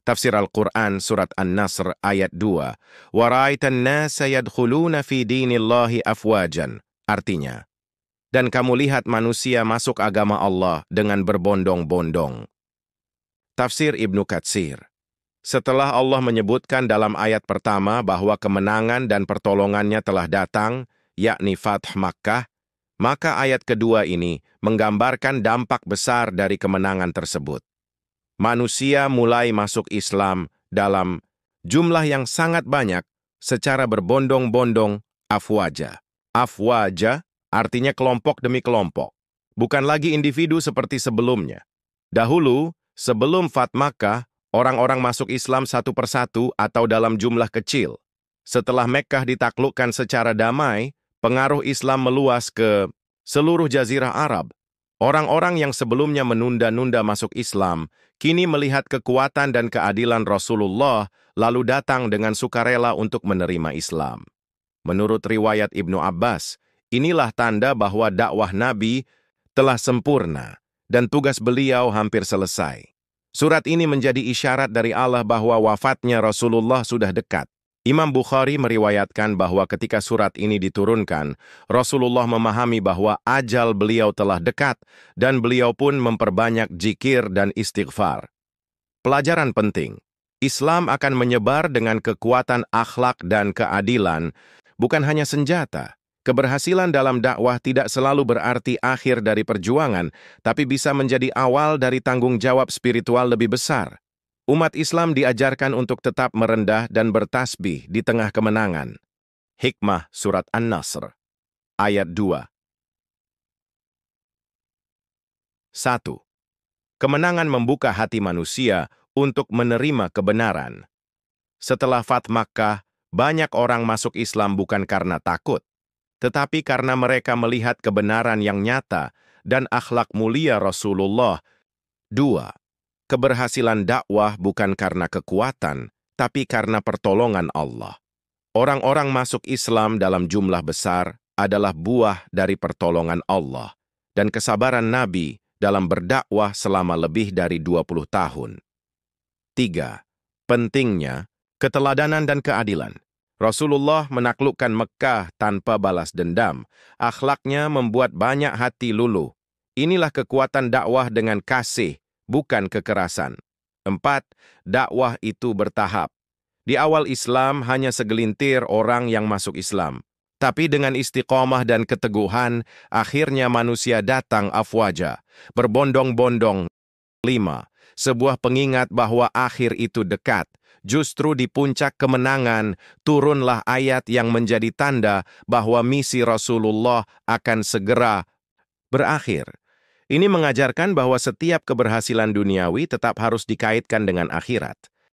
Tafsir Al-Quran Surat An-Nasr ayat 2. Wara'aitan nasa yadkhuluna fi dinillahi afwajan. Artinya, dan kamu lihat manusia masuk agama Allah dengan berbondong-bondong. Tafsir Ibnu Katsir. Setelah Allah menyebutkan dalam ayat pertama bahwa kemenangan dan pertolongannya telah datang, yakni Fath Makkah, maka ayat kedua ini menggambarkan dampak besar dari kemenangan tersebut. Manusia mulai masuk Islam dalam jumlah yang sangat banyak secara berbondong-bondong afwaja. Afwaja artinya kelompok demi kelompok, bukan lagi individu seperti sebelumnya. Dahulu, sebelum Fath Makkah, orang-orang masuk Islam satu persatu atau dalam jumlah kecil. Setelah Mekkah ditaklukkan secara damai, pengaruh Islam meluas ke seluruh jazirah Arab. Orang-orang yang sebelumnya menunda-nunda masuk Islam, kini melihat kekuatan dan keadilan Rasulullah, lalu datang dengan sukarela untuk menerima Islam. Menurut riwayat Ibnu Abbas, inilah tanda bahwa dakwah Nabi telah sempurna dan tugas beliau hampir selesai. Surat ini menjadi isyarat dari Allah bahwa wafatnya Rasulullah sudah dekat. Imam Bukhari meriwayatkan bahwa ketika surat ini diturunkan, Rasulullah memahami bahwa ajal beliau telah dekat dan beliau pun memperbanyak zikir dan istighfar. Pelajaran penting, Islam akan menyebar dengan kekuatan akhlak dan keadilan, bukan hanya senjata. Keberhasilan dalam dakwah tidak selalu berarti akhir dari perjuangan, tapi bisa menjadi awal dari tanggung jawab spiritual lebih besar. Umat Islam diajarkan untuk tetap merendah dan bertasbih di tengah kemenangan. Hikmah Surat An-Nasr ayat 2. 1. Kemenangan membuka hati manusia untuk menerima kebenaran. Setelah Fath Makkah, banyak orang masuk Islam bukan karena takut, tetapi karena mereka melihat kebenaran yang nyata dan akhlak mulia Rasulullah. 2. Keberhasilan dakwah bukan karena kekuatan, tapi karena pertolongan Allah. Orang-orang masuk Islam dalam jumlah besar adalah buah dari pertolongan Allah dan kesabaran Nabi dalam berdakwah selama lebih dari 20 tahun. 3. Pentingnya keteladanan dan keadilan. Rasulullah menaklukkan Mekkah tanpa balas dendam. Akhlaknya membuat banyak hati luluh. Inilah kekuatan dakwah dengan kasih, bukan kekerasan. 4. Dakwah itu bertahap. Di awal Islam hanya segelintir orang yang masuk Islam. Tapi dengan istiqomah dan keteguhan, akhirnya manusia datang afwaja, berbondong-bondong. 5. Sebuah pengingat bahwa akhir itu dekat. Justru di puncak kemenangan, turunlah ayat yang menjadi tanda bahwa misi Rasulullah akan segera berakhir. Ini mengajarkan bahwa setiap keberhasilan duniawi tetap harus dikaitkan dengan akhirat.